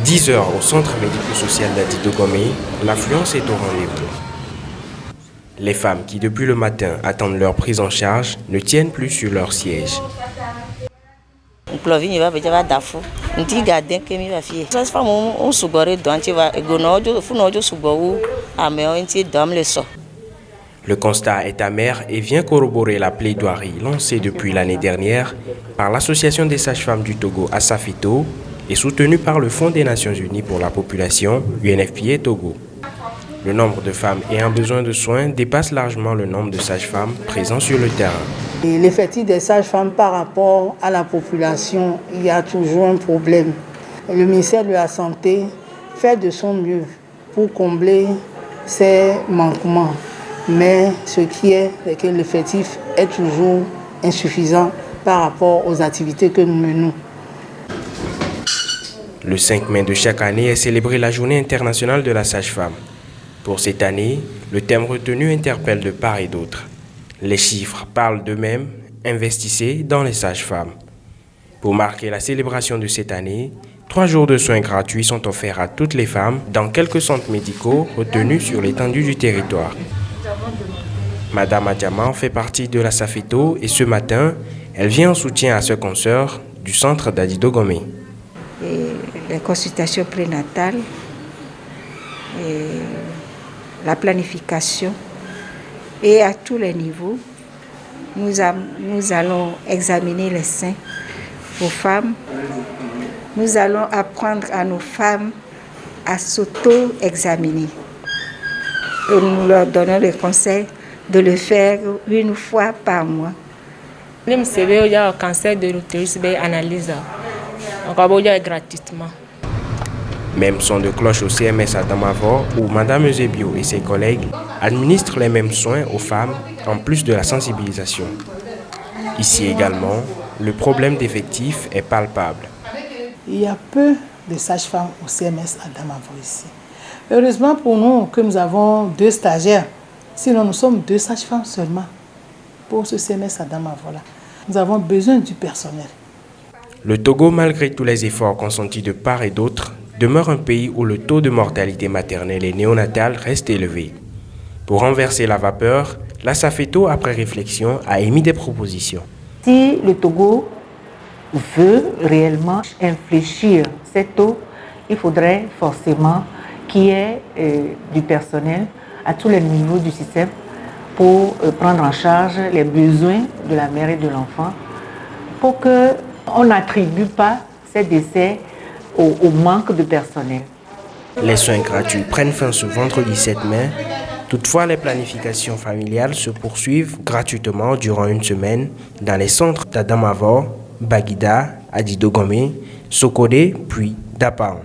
10 heures au centre médico-social d'Adi-Dogomé, l'affluence est au rendez-vous. Les femmes qui depuis le matin attendent leur prise en charge ne tiennent plus sur leur siège. Le constat est amer et vient corroborer la plaidoirie lancée depuis l'année dernière par l'Association des sages-femmes du Togo Asafito et soutenue par le Fonds des Nations Unies pour la population, UNFPA Togo. Le nombre de femmes ayant besoin de soins dépasse largement le nombre de sages-femmes présents sur le terrain. L'effectif des sages-femmes par rapport à la population, il y a toujours un problème. Le ministère de la Santé fait de son mieux pour combler ces manquements. Mais ce qui est que l'effectif est toujours insuffisant par rapport aux activités que nous menons. Le 5 mai de chaque année est célébrée la Journée internationale de la sage-femme. Pour cette année, le thème retenu interpelle de part et d'autre. Les chiffres parlent d'eux-mêmes, investissez dans les sages-femmes. Pour marquer la célébration de cette année, 3 jours de soins gratuits sont offerts à toutes les femmes dans quelques centres médicaux retenus sur l'étendue du territoire. Madame Adjaman fait partie de la Safito et ce matin, elle vient en soutien à ce consoeur du centre d'Adi-Dogomé. Les consultations prénatales, la planification et à tous les niveaux, nous allons examiner les seins aux femmes. Nous allons apprendre à nos femmes à s'auto-examiner. Et nous leur donnons le conseil de le faire 1 fois par mois. Le cancer de l'utérus analyse gratuitement. Même son de cloche au CMS à Damavor où Madame Eusebio et ses collègues administrent les mêmes soins aux femmes en plus de la sensibilisation. Ici également, le problème d'effectifs est palpable. Il y a peu de sages-femmes au CMS à Damavor ici. Heureusement pour nous que nous avons 2 stagiaires. Sinon, nous sommes 2 sages-femmes seulement pour ce CMS à Damavor. Nous avons besoin du personnel. Le Togo, malgré tous les efforts consentis de part et d'autre, demeure un pays où le taux de mortalité maternelle et néonatale reste élevé. Pour renverser la vapeur, la Safeto, après réflexion, a émis des propositions. Si le Togo veut réellement infléchir cette taux, il faudrait forcément qu'il y ait du personnel à tous les niveaux du système pour prendre en charge les besoins de la mère et de l'enfant, pour qu'on n'attribue pas ces décès au manque de personnel. Les soins gratuits prennent fin ce vendredi 7 mai. Toutefois, les planifications familiales se poursuivent gratuitement durant 1 semaine dans les centres d'Adamavor, Baguida, Adi-Dogomé, Sokodé, puis Dapaon.